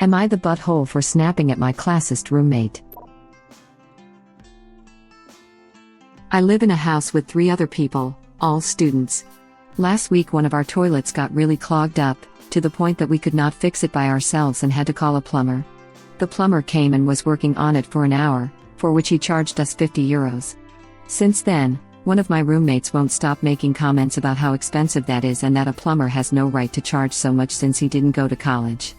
Am I the butthole for snapping at my classist roommate? I live in a house with 3 other people, all students. Last week one of our toilets got really clogged up, to the point that we could not fix it by ourselves and had to call a plumber. The plumber came and was working on it for an hour, for which he charged us €50. Since then, one of my roommates won't stop making comments about how expensive that is and that a plumber has no right to charge so much since he didn't go to college.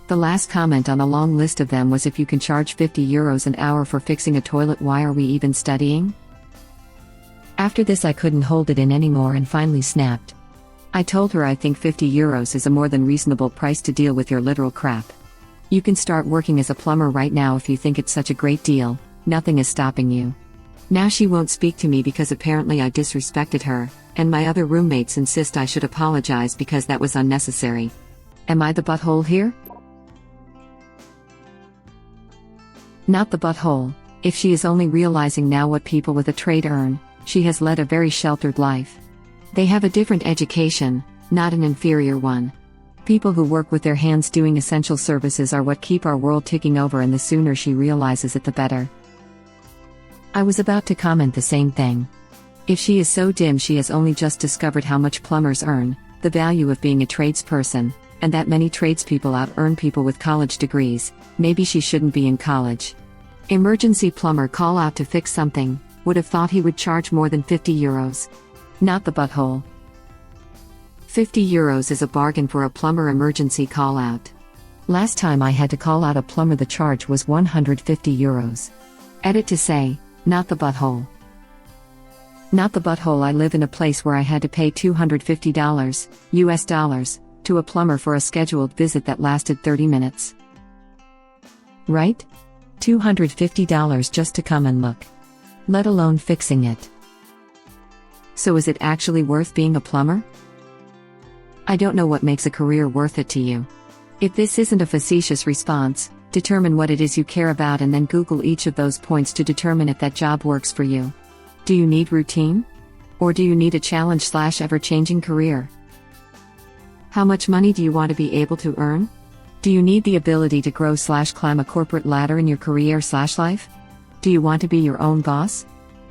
The last comment on a long list of them was, if you can charge €50 an hour for fixing a toilet, why are we even studying? After this I couldn't hold it in anymore and finally snapped. I told her I think €50 is a more than reasonable price to deal with your literal crap. You can start working as a plumber right now if you think it's such a great deal, nothing is stopping you. Now she won't speak to me because apparently I disrespected her, and my other roommates insist I should apologize because that was unnecessary. Am I the butthole here? Not the butthole. If she is only realizing now what people with a trade earn, she has led a very sheltered life. They have a different education, not an inferior one. People who work with their hands doing essential services are what keep our world ticking over, and the sooner she realizes it the better. I was about to comment the same thing. If she is so dim she has only just discovered how much plumbers earn, the value of being a tradesperson, and that many tradespeople out-earn people with college degrees, maybe she shouldn't be in college. Emergency plumber call out to fix something, would have thought he would charge more than €50. Not the butthole. €50 is a bargain for a plumber emergency call out. Last time I had to call out a plumber the charge was €150. Edit to say, not the butthole. Not the butthole. I live in a place where I had to pay $250 US to a plumber for a scheduled visit that lasted 30 minutes. Right? $250 just to come and look. Let alone fixing it. So is it actually worth being a plumber? I don't know what makes a career worth it to you. If this isn't a facetious response, determine what it is you care about and then Google each of those points to determine if that job works for you. Do you need routine? Or do you need a challenge/ever-changing career? How much money do you want to be able to earn? Do you need the ability to grow/climb a corporate ladder in your career/life? Do you want to be your own boss?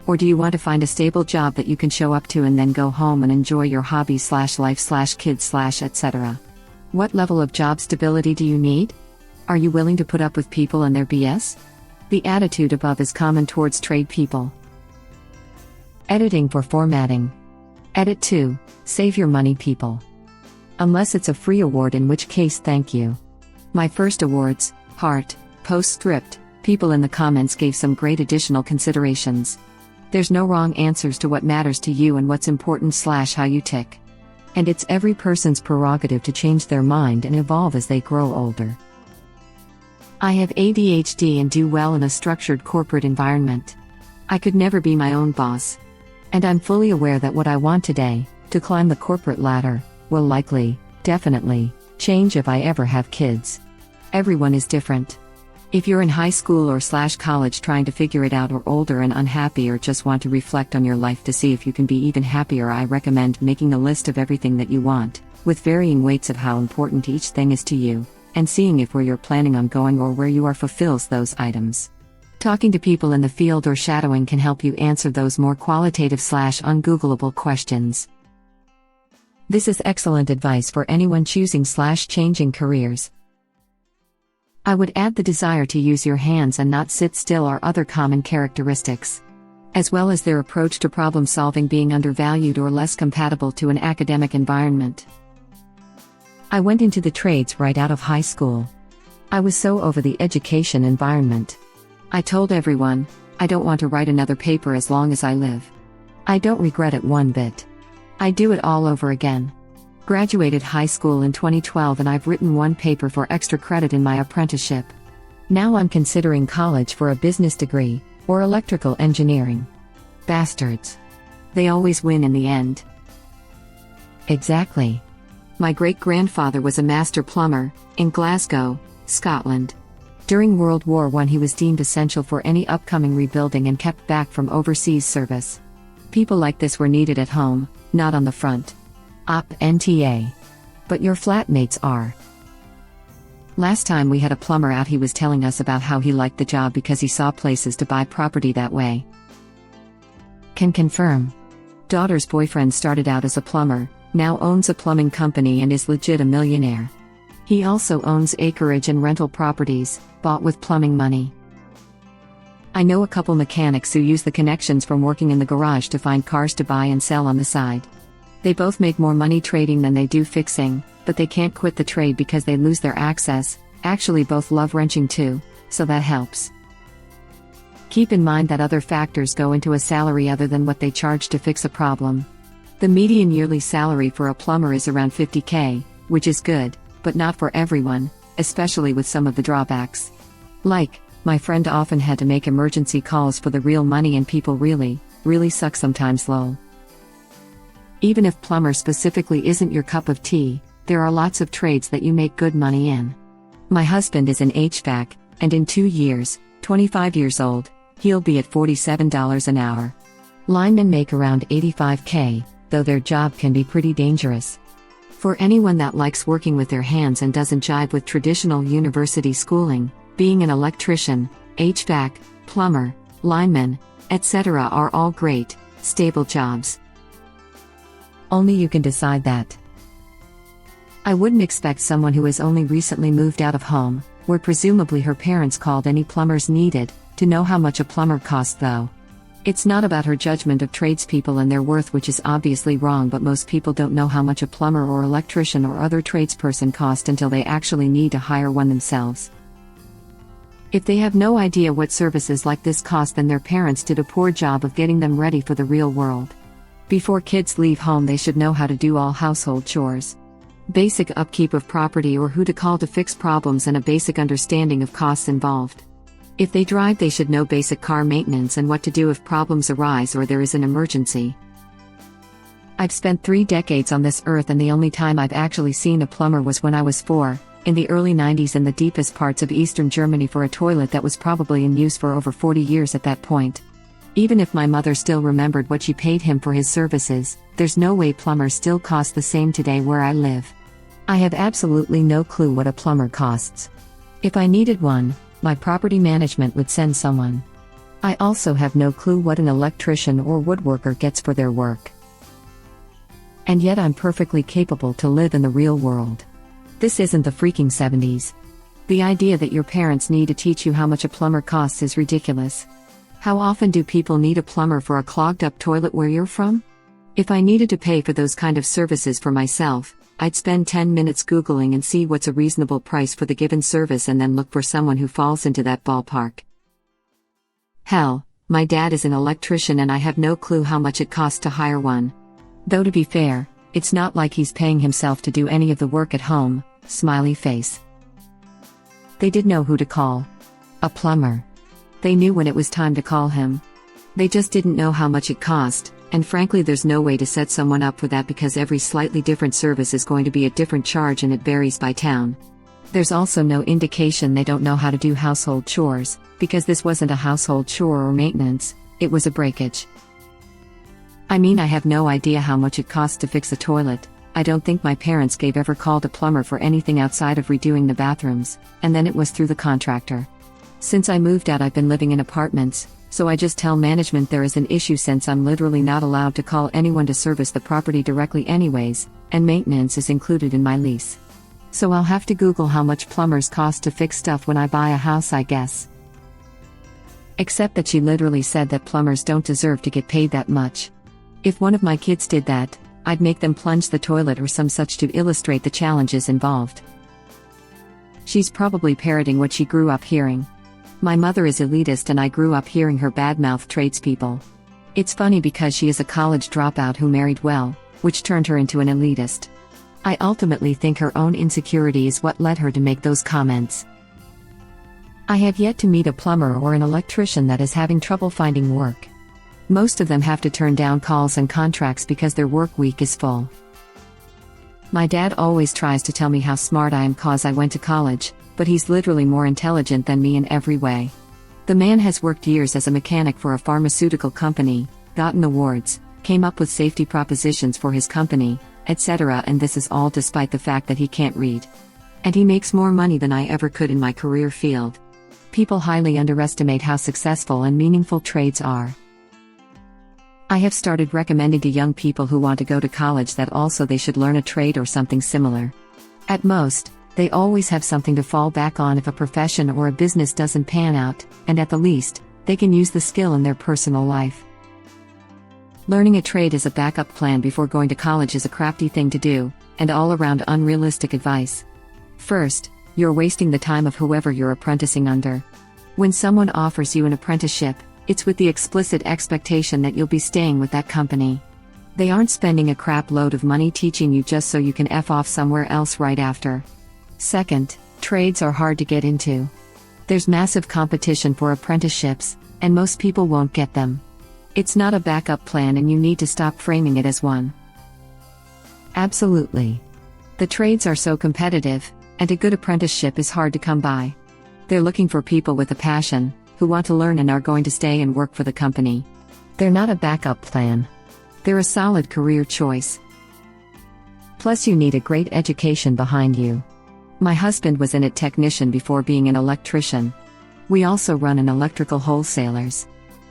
Or do you want to find a stable job that you can show up to and then go home and enjoy your hobbies/life/kids/etc.? What level of job stability do you need? Are you willing to put up with people and their BS? The attitude above is common towards trade people. Editing for formatting. Edit 2. Save your money, people. Unless it's a free award, in which case thank you. My first awards, heart, postscript, people in the comments gave some great additional considerations. There's no wrong answers to what matters to you and what's important/how you tick. And it's every person's prerogative to change their mind and evolve as they grow older. I have ADHD and do well in a structured corporate environment. I could never be my own boss. And I'm fully aware that what I want today, to climb the corporate ladder, will likely, definitely, change if I ever have kids. Everyone is different. If you're in high school or/college trying to figure it out, or older and unhappy, or just want to reflect on your life to see if you can be even happier, I recommend making a list of everything that you want, with varying weights of how important each thing is to you, and seeing if where you're planning on going or where you are fulfills those items. Talking to people in the field or shadowing can help you answer those more qualitative/ungoogleable questions. This is excellent advice for anyone choosing/changing careers. I would add the desire to use your hands and not sit still are other common characteristics, as well as their approach to problem solving being undervalued or less compatible to an academic environment. I went into the trades right out of high school. I was so over the education environment. I told everyone, I don't want to write another paper as long as I live. I don't regret it one bit. I'd do it all over again. Graduated high school in 2012 and I've written one paper for extra credit in my apprenticeship. Now I'm considering college for a business degree, or electrical engineering. Bastards. They always win in the end. Exactly. My great-grandfather was a master plumber, in Glasgow, Scotland. During World War I he was deemed essential for any upcoming rebuilding and kept back from overseas service. People like this were needed at home, not on the front. Op NTA. But your flatmates are. Last time we had a plumber out, he was telling us about how he liked the job because he saw places to buy property that way. Can confirm. Daughter's boyfriend started out as a plumber, now owns a plumbing company and is legit a millionaire. He also owns acreage and rental properties, bought with plumbing money. I know a couple mechanics who use the connections from working in the garage to find cars to buy and sell on the side. They both make more money trading than they do fixing, but they can't quit the trade because they lose their access. Actually, both love wrenching too, so that helps. Keep in mind that other factors go into a salary other than what they charge to fix a problem. The median yearly salary for a plumber is around $50K, which is good, but not for everyone, especially with some of the drawbacks. Like, my friend often had to make emergency calls for the real money and people really suck sometimes lol. Even if plumber specifically isn't your cup of tea, there are lots of trades that you make good money in. My husband is in HVAC, and in 2 years, 25 years old, he'll be at $47 an hour. Linemen make around $85K, though their job can be pretty dangerous. For anyone that likes working with their hands and doesn't jive with traditional university schooling, being an electrician, HVAC, plumber, lineman, etc. are all great, stable jobs. Only you can decide that. I wouldn't expect someone who has only recently moved out of home, where presumably her parents called any plumbers needed, to know how much a plumber costs though. It's not about her judgment of tradespeople and their worth, which is obviously wrong, but most people don't know how much a plumber or electrician or other tradesperson cost until they actually need to hire one themselves. If they have no idea what services like this cost, then their parents did a poor job of getting them ready for the real world. Before kids leave home, they should know how to do all household chores. Basic upkeep of property or who to call to fix problems, and a basic understanding of costs involved. If they drive, they should know basic car maintenance and what to do if problems arise or there is an emergency. I've spent 3 decades on this earth, and the only time I've actually seen a plumber was when I was 4, in the early 90s in the deepest parts of Eastern Germany for a toilet that was probably in use for over 40 years at that point. Even if my mother still remembered what she paid him for his services, there's no way plumbers still cost the same today where I live. I have absolutely no clue what a plumber costs. If I needed one, my property management would send someone. I also have no clue what an electrician or woodworker gets for their work. And yet I'm perfectly capable to live in the real world. This isn't the freaking 70s. The idea that your parents need to teach you how much a plumber costs is ridiculous. How often do people need a plumber for a clogged up toilet where you're from? If I needed to pay for those kind of services for myself, I'd spend 10 minutes Googling and see what's a reasonable price for the given service and then look for someone who falls into that ballpark. Hell, my dad is an electrician and I have no clue how much it costs to hire one. Though to be fair, it's not like he's paying himself to do any of the work at home, smiley face. They did know who to call. A plumber. They knew when it was time to call him. They just didn't know how much it cost, and frankly there's no way to set someone up for that because every slightly different service is going to be a different charge and it varies by town. There's also no indication they don't know how to do household chores, because this wasn't a household chore or maintenance, it was a breakage. I mean, I have no idea how much it costs to fix a toilet. I don't think my parents ever called a plumber for anything outside of redoing the bathrooms, and then it was through the contractor. Since I moved out, I've been living in apartments, so I just tell management there is an issue since I'm literally not allowed to call anyone to service the property directly anyways, and maintenance is included in my lease. So I'll have to Google how much plumbers cost to fix stuff when I buy a house, I guess. Except that she literally said that plumbers don't deserve to get paid that much. If one of my kids did that, I'd make them plunge the toilet or some such to illustrate the challenges involved. She's probably parroting what she grew up hearing. My mother is elitist and I grew up hearing her badmouth tradespeople. It's funny because she is a college dropout who married well, which turned her into an elitist. I ultimately think her own insecurity is what led her to make those comments. I have yet to meet a plumber or an electrician that is having trouble finding work. Most of them have to turn down calls and contracts because their work week is full. My dad always tries to tell me how smart I am cause I went to college, but he's literally more intelligent than me in every way. The man has worked years as a mechanic for a pharmaceutical company, gotten awards, came up with safety propositions for his company, etc., and this is all despite the fact that he can't read. And he makes more money than I ever could in my career field. People highly underestimate how successful and meaningful trades are. I have started recommending to young people who want to go to college that also they should learn a trade or something similar. At most, they always have something to fall back on if a profession or a business doesn't pan out, and at the least, they can use the skill in their personal life. Learning a trade as a backup plan before going to college is a crafty thing to do, and all-around unrealistic advice. First, you're wasting the time of whoever you're apprenticing under. When someone offers you an apprenticeship, it's with the explicit expectation that you'll be staying with that company. They aren't spending a crap load of money teaching you just so you can F off somewhere else right after. Second, trades are hard to get into. There's massive competition for apprenticeships, and most people won't get them. It's not a backup plan and you need to stop framing it as one. Absolutely. The trades are so competitive, and a good apprenticeship is hard to come by. They're looking for people with a passion, who want to learn and are going to stay and work for the company. They're not a backup plan. They're a solid career choice. Plus you need a great education behind you. My husband was an IT technician before being an electrician. We also run an electrical wholesalers.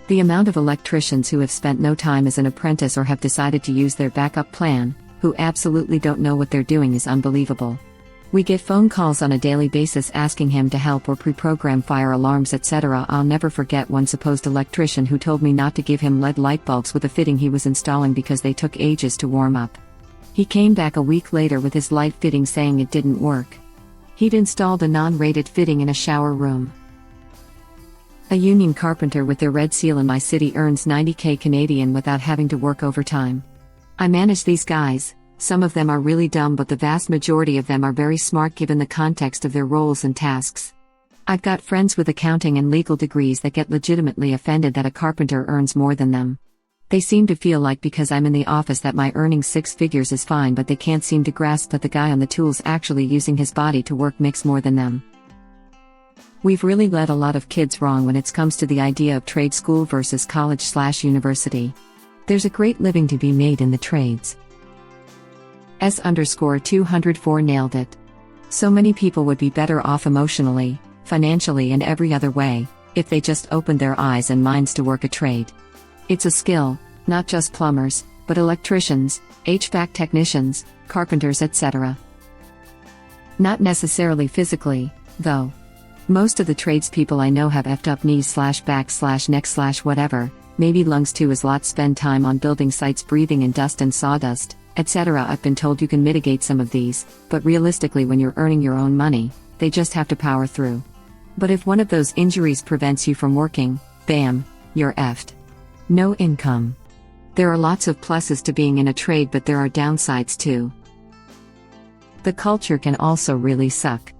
The amount of electricians who have spent no time as an apprentice or have decided to use their backup plan, who absolutely don't know what they're doing, is unbelievable. We get phone calls on a daily basis asking him to help or pre-program fire alarms, etc. I'll never forget one supposed electrician who told me not to give him LED light bulbs with a fitting he was installing because they took ages to warm up. He came back a week later with his light fitting saying it didn't work. He'd installed a non-rated fitting in a shower room. A union carpenter with their red seal in my city earns 90k Canadian without having to work overtime. I manage these guys. Some of them are really dumb, but the vast majority of them are very smart given the context of their roles and tasks. I've got friends with accounting and legal degrees that get legitimately offended that a carpenter earns more than them. They seem to feel like because I'm in the office that my earning six figures is fine, but they can't seem to grasp that the guy on the tools actually using his body to work makes more than them. We've really led a lot of kids wrong when it comes to the idea of trade school versus college/university. There's a great living to be made in the trades. S_204 nailed it. So many people would be better off emotionally, financially and every other way, if they just opened their eyes and minds to work a trade. It's a skill, not just plumbers, but electricians, HVAC technicians, carpenters, etc. Not necessarily physically, though. Most of the tradespeople I know have effed up knees/back/neck/whatever, maybe lungs too, as lots spend time on building sites breathing in dust and sawdust, etc. I've been told you can mitigate some of these, but realistically when you're earning your own money, they just have to power through. But if one of those injuries prevents you from working, bam, you're effed. No income. There are lots of pluses to being in a trade, but there are downsides too. The culture can also really suck.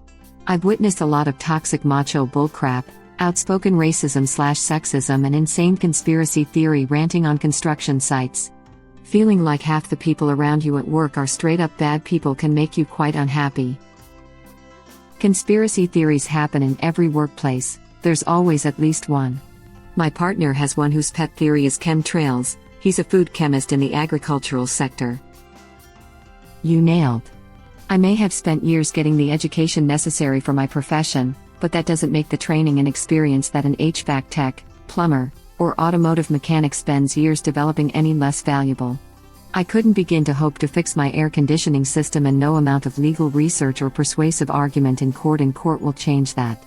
I've witnessed a lot of toxic macho bullcrap, outspoken racism/sexism and insane conspiracy theory ranting on construction sites. Feeling like half the people around you at work are straight-up bad people can make you quite unhappy. Conspiracy theories happen in every workplace, there's always at least one. My partner has one whose pet theory is chemtrails. He's a food chemist in the agricultural sector. You nailed. I may have spent years getting the education necessary for my profession, but that doesn't make the training and experience that an HVAC tech, plumber, or automotive mechanic spends years developing any less valuable. I couldn't begin to hope to fix my air conditioning system, and no amount of legal research or persuasive argument in court will change that.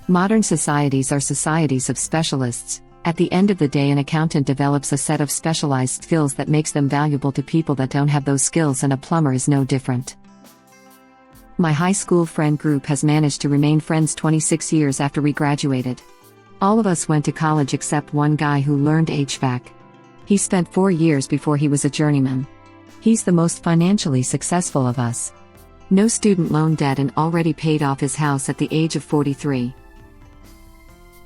Modern societies are societies of specialists. At the end of the day, an accountant develops a set of specialized skills that makes them valuable to people that don't have those skills, and a plumber is no different. My high school friend group has managed to remain friends 26 years after we graduated. All of us went to college except one guy who learned HVAC. He spent 4 years before he was a journeyman. He's the most financially successful of us. No student loan debt and already paid off his house at the age of 43.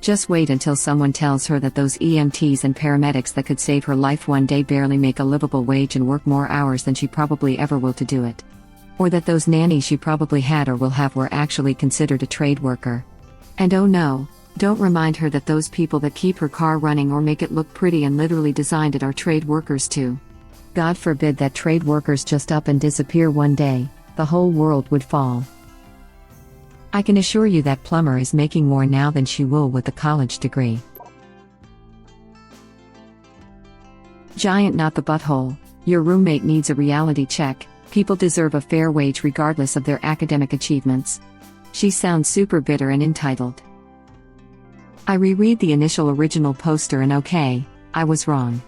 Just wait until someone tells her that those EMTs and paramedics that could save her life one day barely make a livable wage and work more hours than she probably ever will to do it. Or that those nannies she probably had or will have were actually considered a trade worker. And oh no, don't remind her that those people that keep her car running or make it look pretty and literally designed it are trade workers too. God forbid that trade workers just up and disappear one day, the whole world would fall. I can assure you that plumber is making more now than she will with a college degree. Giant not the butthole. Your roommate needs a reality check. People deserve a fair wage regardless of their academic achievements. She sounds super bitter and entitled. I reread the initial original poster and okay, I was wrong.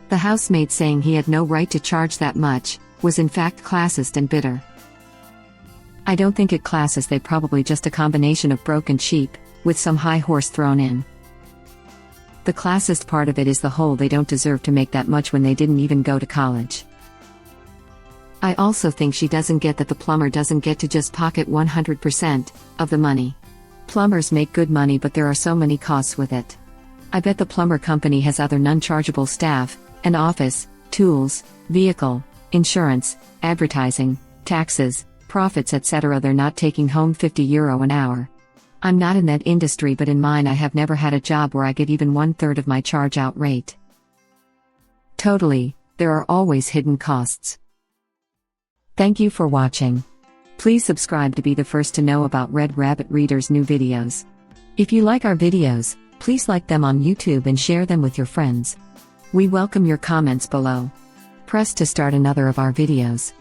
The housemate saying he had no right to charge that much was in fact classist and bitter. I don't think it classist, they probably just a combination of broken sheep, with some high horse thrown in. The classist part of it is the whole they don't deserve to make that much when they didn't even go to college. I also think she doesn't get that the plumber doesn't get to just pocket 100% of the money. Plumbers make good money, but there are so many costs with it. I bet the plumber company has other non-chargeable staff, an office, tools, vehicle, insurance, advertising, taxes, profits, etc. They're not taking home €50 an hour. I'm not in that industry, but in mine I have never had a job where I get even 1/3 of my charge-out rate. Totally, there are always hidden costs. Thank you for watching. Please subscribe to be the first to know about Red Rabbit Reader's new videos. If you like our videos, please like them on YouTube and share them with your friends. We welcome your comments below. Press to start another of our videos.